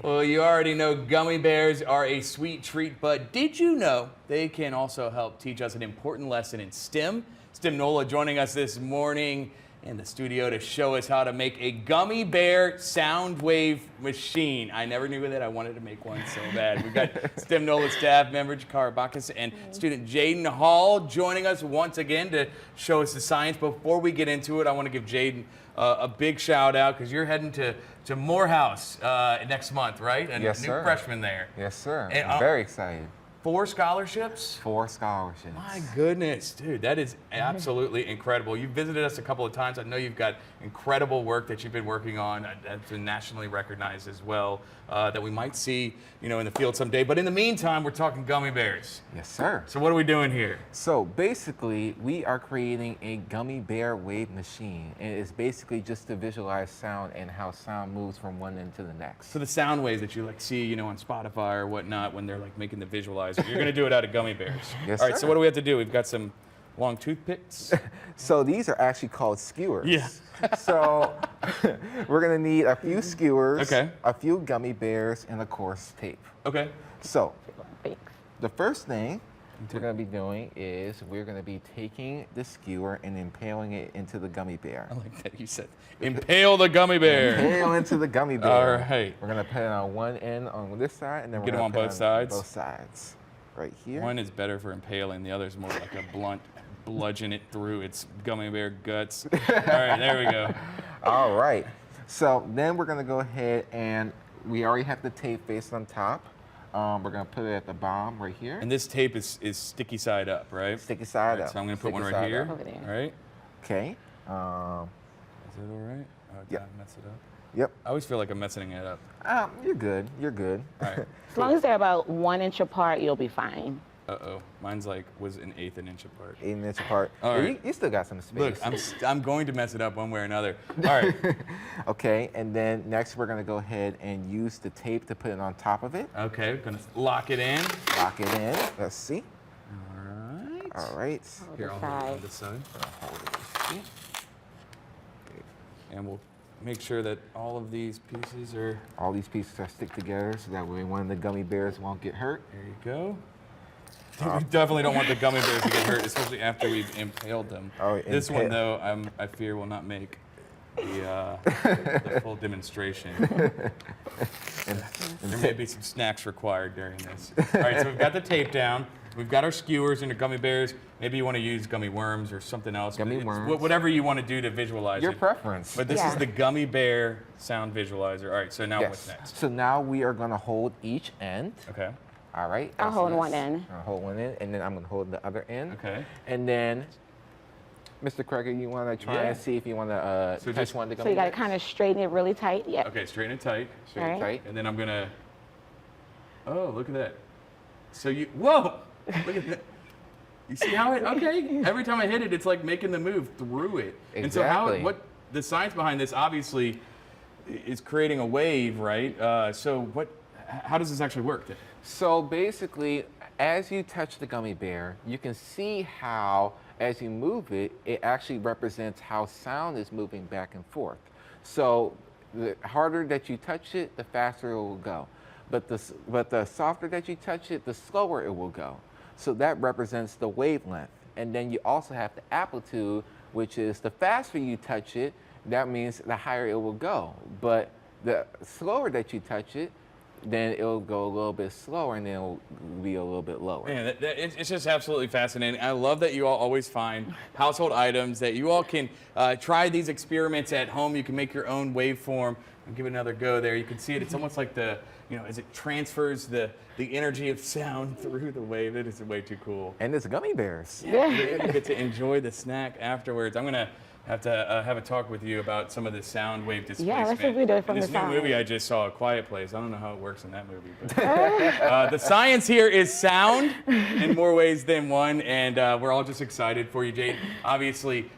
Well, you already know gummy bears are a sweet treat, but did you know they can also help teach us an important lesson in STEM? STEM NOLA joining us this morning in the studio to show us how to make a gummy bear sound wave machine. I never knew that I wanted to make one so bad. We've got STEM NOLA staff member Jakara Bacchus and student Jayden Hall joining us once again to show us the science. Before we get into it, I want to give Jayden a big shout out because you're heading to Morehouse next month, right? And yes, new sir. freshman there. Yes, sir. And, I'm very excited. 4 scholarships? 4 scholarships. My goodness, dude, that is absolutely incredible. You visited us a couple of times. I know you've got incredible work that you've been working on that's been nationally recognized as well, that we might see, in the field someday. But in the meantime, we're talking gummy bears. Yes, sir. So what are we doing here? So basically, we are creating a gummy bear wave machine. And it's basically just to visualize sound and how sound moves from one end to the next. So the sound waves that you see, on Spotify or whatnot when they're making the visualizer, you're going to do it out of gummy bears. Yes, All right, sir. so what do we have to do? We've got some long toothpicks. So these are actually called skewers. Yeah. So we're going to need a few skewers, Okay. a few gummy bears, and of course tape. Okay. So the first thing we're going to be doing is we're going to be taking the skewer and impaling it into the gummy bear. I like that you said impale the gummy bear. Impale into the gummy bear. All right. We're going to put it on one end on this side, and then we're Get them going on to put both it sides? both sides. Right here. One is better for impaling, the other is more like a blunt, bludgeon it through its gummy bear guts. All right, there we go. All right. So then we're going to go ahead and we already have the tape faced on top. We're going to put it at the bottom right here. And this tape is sticky side up, right? Sticky side up. So I'm going to put one Sticky right side here. up. Over there. All right. Okay. Is it all right? Oh, did Yep. I mess it up? Yep. I always feel like I'm messing it up. You're good. You're good. All right. As long as they're about 1 inch apart, you'll be fine. Uh-oh. Mine's was an 1/8 an inch apart. 8 inch apart. All right. You still got some space. Look, I'm going to mess it up one way or another. All right. Okay, and then next we're going to go ahead and use the tape to put it on top of it. Okay, going to lock it in. Lock it in. Let's see. All right. All right. Here, I'll hold it on this side. Hold it. See? And we'll make sure that all of these pieces are, All these pieces are stick together so that way one of the gummy bears won't get hurt. there you go. We definitely don't want the gummy bears to get hurt, especially after we've impaled them. Oh, This one, impale. though, I fear will not make the full demonstration. There may be some snacks required during this. All right, so we've got the tape down. We've got our skewers and our gummy bears. Maybe you want to use gummy worms or something else. Gummy It's worms. whatever you want to do to visualize Your it. preference. But this is Yeah. the gummy bear sound visualizer. All right, so now what's Yes. next? So now we are going to hold each end. Okay. All right. I'll that's hold this. one end. I'll hold one end, and then I'm going to hold the other end. Okay. And then, Mr. Kreger, you want to try Yeah. and see if you want to So touch just- one of the So gummy you got to bears? kind of straighten it really tight. Yep. Okay, straighten it tight. Straight Alright. tight. And then I'm gonna. Oh, look at that. So you. Whoa! Look at that. You see how it? Okay. Every time I hit it, it's like making the move through it. And so Exactly. what the science behind this obviously is creating a wave, right? So how does this actually work then? So basically, as you touch the gummy bear, you can see how, as you move it, it actually represents how sound is moving back and forth. So the harder that you touch it, the faster it will go. But the softer that you touch it, the slower it will go. So that represents the wavelength. And then you also have the amplitude, which is the faster you touch it, that means the higher it will go. But the slower that you touch it, then it'll go a little bit slower and then it'll be a little bit lower. Man, it's just absolutely fascinating. I love that you all always find household items that you all can try these experiments at home. You can make your own waveform and give it another go there. You can see it. It's almost like as it transfers the energy of sound through the wave. It is way too cool. And it's gummy bears. Yeah. You get to enjoy the snack afterwards. I'm going to have to have a talk with you about some of the sound wave displacement. Yeah, let's see if we do it from In this the new side. movie I just saw, A Quiet Place. I don't know how it works in that movie. But the science here is sound in more ways than one, and we're all just excited for you, Jade. Obviously,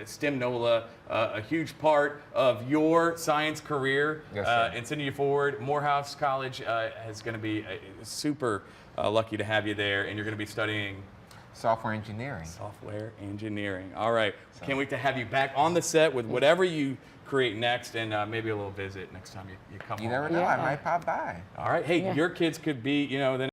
STEM NOLA, a huge part of your science career, Yes, sir. and sending you forward. Morehouse College is going to be super lucky to have you there, and you're going to be studying Software engineering. Software engineering. All right. Can't wait to have you back on the set with whatever you create next, and maybe a little visit next time you come You home. never know, I might pop by. All right. Hey, Yeah. your kids could be, the